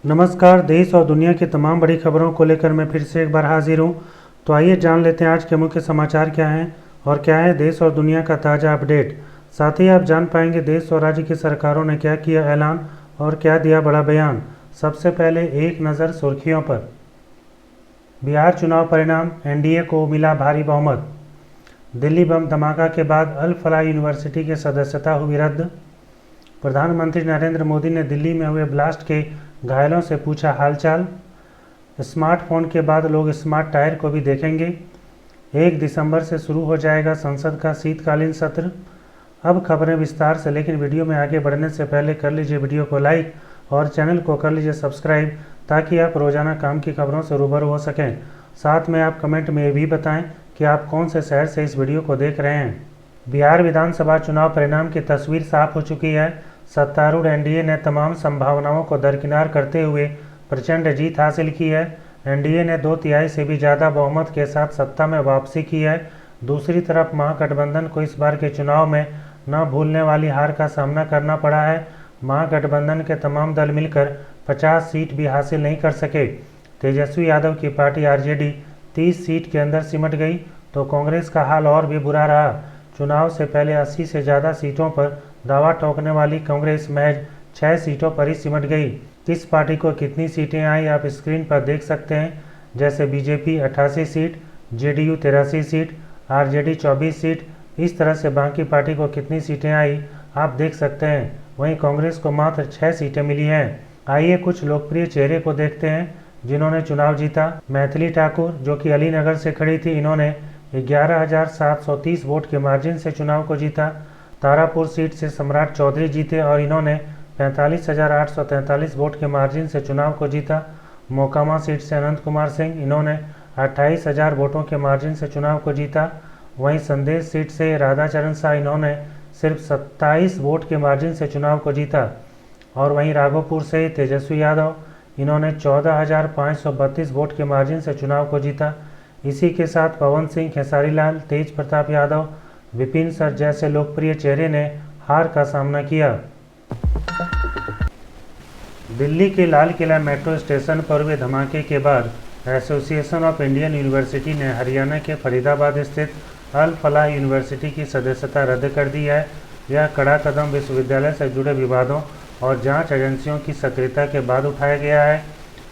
नमस्कार। देश और दुनिया की तमाम बड़ी खबरों को लेकर मैं फिर से एक बार हाजिर हूँ। तो आइए जान लेते हैं आज के मुख्य समाचार क्या हैं और क्या है देश और दुनिया का ताज़ा अपडेट। साथ ही आप जान पाएंगे देश और राज्य की सरकारों ने क्या किया ऐलान और क्या दिया बड़ा बयान। सबसे पहले एक नज़र सुर्खियों पर। बिहार चुनाव परिणाम, एनडीए को मिला भारी बहुमत। दिल्ली बम धमाका के बाद अल फलाह यूनिवर्सिटी की सदस्यता हुई रद्द। प्रधानमंत्री नरेंद्र मोदी ने दिल्ली में हुए ब्लास्ट के घायलों से पूछा हालचाल। स्मार्टफोन के बाद लोग स्मार्ट टायर को भी देखेंगे। 1 दिसंबर से शुरू हो जाएगा संसद का शीतकालीन सत्र। अब खबरें विस्तार से, लेकिन वीडियो में आगे बढ़ने से पहले कर लीजिए वीडियो को लाइक और चैनल को कर लीजिए सब्सक्राइब, ताकि आप रोजाना काम की खबरों से रूबरू हो सकें। साथ में आप कमेंट में ये भी बताएं कि आप कौन से शहर से इस वीडियो को देख रहे हैं। बिहार विधानसभा चुनाव परिणाम की तस्वीर साफ हो चुकी है। सत्तारूढ़ एनडीए ने तमाम संभावनाओं को दरकिनार करते हुए प्रचंड जीत हासिल की है। एनडीए ने 2/3 से भी ज़्यादा बहुमत के साथ सत्ता में वापसी की है। दूसरी तरफ महागठबंधन को इस बार के चुनाव में न भूलने वाली हार का सामना करना पड़ा है। महागठबंधन के तमाम दल मिलकर 50 सीट भी हासिल नहीं कर सके। तेजस्वी यादव की पार्टी आरजेडी 30 सीट के अंदर सिमट गई, तो कांग्रेस का हाल और भी बुरा रहा। चुनाव से पहले 80 से ज़्यादा सीटों पर दावा ठोकने वाली कांग्रेस महज 6 सीटों पर ही सिमट गई। किस पार्टी को कितनी सीटें आई आप स्क्रीन पर देख सकते हैं। जैसे BJP 88 seat, JDU 83 seat, RJD 24 seat. इस तरह से बाकी पार्टी को कितनी सीटें आई आप देख सकते हैं। वहीं कांग्रेस को मात्र 6 सीटें मिली हैं। आइए कुछ लोकप्रिय चेहरे को देखते हैं जिन्होंने चुनाव जीता। मैथिली ठाकुर, जो कि अलीनगर से खड़ी थी, इन्होंने 11,730 वोट के मार्जिन से चुनाव को जीता। तारापुर सीट से सम्राट चौधरी जीते और इन्होंने 45,843 वोट के मार्जिन से चुनाव को जीता। मोकामा सीट से अनंत कुमार सिंह, इन्होंने 28,000 वोटों के मार्जिन से चुनाव को जीता। वहीं संदेश सीट से राधाचरण शाह, इन्होंने सिर्फ 27 वोट के मार्जिन से चुनाव को जीता। और वहीं राघोपुर से तेजस्वी यादव, इन्होंने 14,532 वोट के मार्जिन से चुनाव को जीता। इसी के साथ पवन सिंह, खेसारी लाल, तेज प्रताप यादव, विपिन सर जैसे लोकप्रिय चेहरे ने हार का सामना किया। दिल्ली के लाल किला मेट्रो स्टेशन पर हुए धमाके के बाद एसोसिएशन ऑफ इंडियन यूनिवर्सिटी ने हरियाणा के फरीदाबाद स्थित अल फलाह यूनिवर्सिटी की सदस्यता रद्द कर दी है। यह कड़ा कदम विश्वविद्यालय से जुड़े विवादों और जांच एजेंसियों की सक्रियता के बाद उठाया गया है।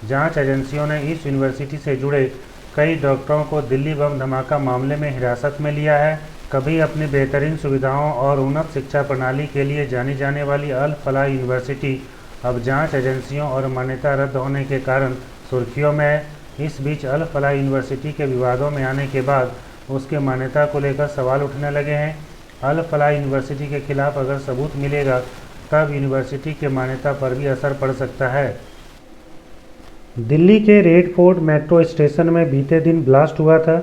जांच एजेंसियों ने इस यूनिवर्सिटी से जुड़े कई डॉक्टरों को दिल्ली बम धमाका मामले में हिरासत में लिया है। कभी अपनी बेहतरीन सुविधाओं और उन्नत शिक्षा प्रणाली के लिए जानी जाने वाली अल फलाह यूनिवर्सिटी अब जांच एजेंसियों और मान्यता रद्द होने के कारण सुर्खियों में है। इस बीच अल फलाह यूनिवर्सिटी के विवादों में आने के बाद उसके मान्यता को लेकर सवाल उठने लगे हैं। अल फलाह यूनिवर्सिटी के खिलाफ अगर सबूत मिलेगा तब यूनिवर्सिटी के मान्यता पर भी असर पड़ सकता है। दिल्ली के रेड फोर्ट मेट्रो स्टेशन में बीते दिन ब्लास्ट हुआ था।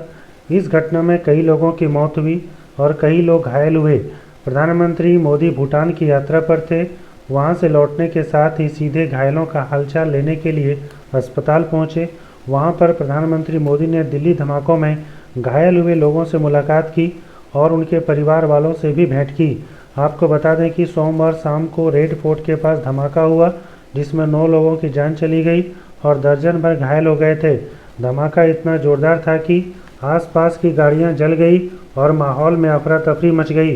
इस घटना में कई लोगों की मौत हुई और कई लोग घायल हुए। प्रधानमंत्री मोदी भूटान की यात्रा पर थे। वहां से लौटने के साथ ही सीधे घायलों का हालचाल लेने के लिए अस्पताल पहुंचे। वहां पर प्रधानमंत्री मोदी ने दिल्ली धमाकों में घायल हुए लोगों से मुलाकात की और उनके परिवार वालों से भी भेंट की। आपको बता दें कि सोमवार शाम को रेड फोर्ट के पास धमाका हुआ, जिसमें 9 लोगों की जान चली गई और दर्जन भर घायल हो गए थे। धमाका इतना जोरदार था कि आसपास की गाड़ियां जल गई और माहौल में अफरा तफरी मच गई।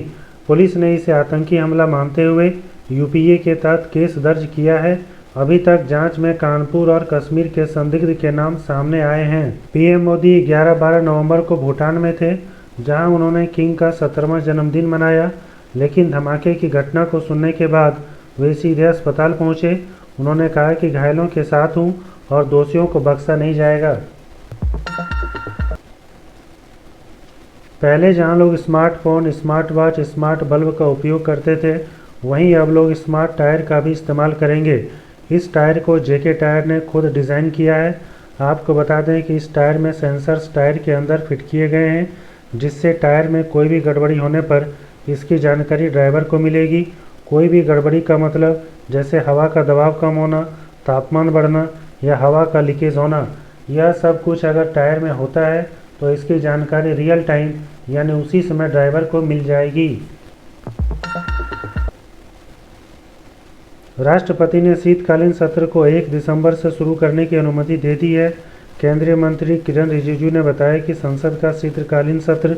पुलिस ने इसे आतंकी हमला मानते हुए यूपीए के तहत केस दर्ज किया है। अभी तक जांच में कानपुर और कश्मीर के संदिग्ध के नाम सामने आए हैं। पीएम मोदी 11-12 नवंबर को भूटान में थे, जहां उन्होंने किंग का 17वां जन्मदिन मनाया। लेकिन धमाके की घटना को सुनने के बाद वे सीधे अस्पताल पहुंचे। उन्होंने कहा कि घायलों के साथ हूं और दोषियों को बख्शा नहीं जाएगा। पहले जहां लोग smartphone, smart watch, smart bulb का उपयोग करते थे, वहीं अब लोग स्मार्ट टायर का भी इस्तेमाल करेंगे। इस टायर को जेके टायर ने खुद डिज़ाइन किया है। आपको बता दें कि इस टायर में सेंसर्स टायर के अंदर फिट किए गए हैं, जिससे टायर में कोई भी गड़बड़ी होने पर इसकी जानकारी ड्राइवर को मिलेगी। कोई भी गड़बड़ी का मतलब जैसे हवा का दबाव कम होना, तापमान बढ़ना या हवा का लीकेज होना, यह सब कुछ अगर टायर में होता है तो इसकी जानकारी रियल टाइम यानी उसी समय ड्राइवर को मिल जाएगी। राष्ट्रपति ने शीतकालीन सत्र को 1 दिसंबर से शुरू करने की अनुमति दे दी है। केंद्रीय मंत्री किरण रिजिजू ने बताया कि संसद का शीतकालीन सत्र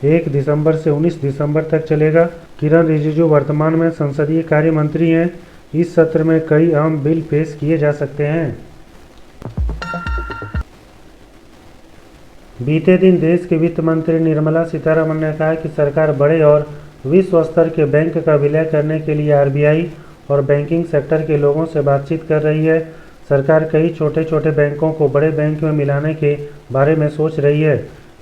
1 दिसंबर से 19 दिसंबर तक चलेगा। किरण रिजिजू वर्तमान में संसदीय कार्य मंत्री हैं। इस सत्र में कई अहम बिल पेश किए जा सकते हैं। बीते दिन देश के वित्त मंत्री निर्मला सीतारमण ने कहा कि सरकार बड़े और विश्व स्तर के बैंक का विलय करने के लिए आरबीआई और बैंकिंग सेक्टर के लोगों से बातचीत कर रही है। सरकार कई छोटे छोटे बैंकों को बड़े बैंक में मिलाने के बारे में सोच रही है।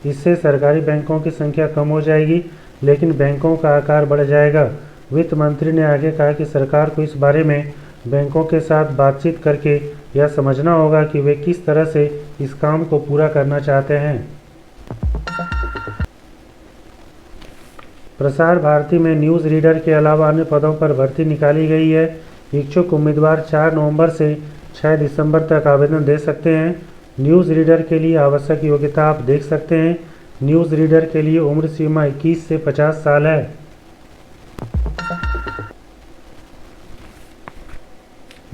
इससे सरकारी बैंकों की संख्या कम हो जाएगी, लेकिन बैंकों का आकार बढ़ जाएगा। वित्त मंत्री ने आगे कहा कि सरकार को इस बारे में बैंकों के साथ बातचीत करके यह समझना होगा कि वे किस तरह से इस काम को पूरा करना चाहते हैं। प्रसार भारती में न्यूज़ रीडर के अलावा अन्य पदों पर भर्ती निकाली गई है। इच्छुक उम्मीदवार 4 नवंबर से 6 दिसंबर तक आवेदन दे सकते हैं। न्यूज़ रीडर के लिए आवश्यक योग्यता आप देख सकते हैं। न्यूज़ रीडर के लिए उम्र सीमा 21 से 50 साल है।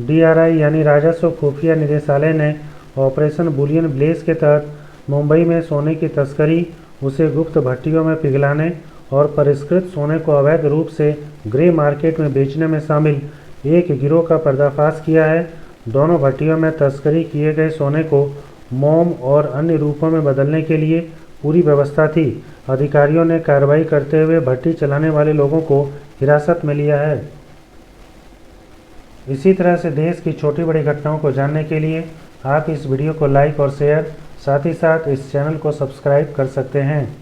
DRI यानी राजस्व खुफिया निदेशालय ने ऑपरेशन बुलियन ब्लेज के तहत मुंबई में सोने की तस्करी, उसे गुप्त भट्टियों में पिघलाने और परिष्कृत सोने को अवैध रूप से ग्रे मार्केट में बेचने में शामिल एक गिरोह का पर्दाफाश किया है। दोनों भट्टियों में तस्करी किए गए सोने को मोम और अन्य रूपों में बदलने के लिए पूरी व्यवस्था थी। अधिकारियों ने कार्रवाई करते हुए भट्टी चलाने वाले लोगों को हिरासत में लिया है। इसी तरह से देश की छोटी बड़ी घटनाओं को जानने के लिए आप इस वीडियो को लाइक और शेयर, साथ ही साथ इस चैनल को सब्सक्राइब कर सकते हैं।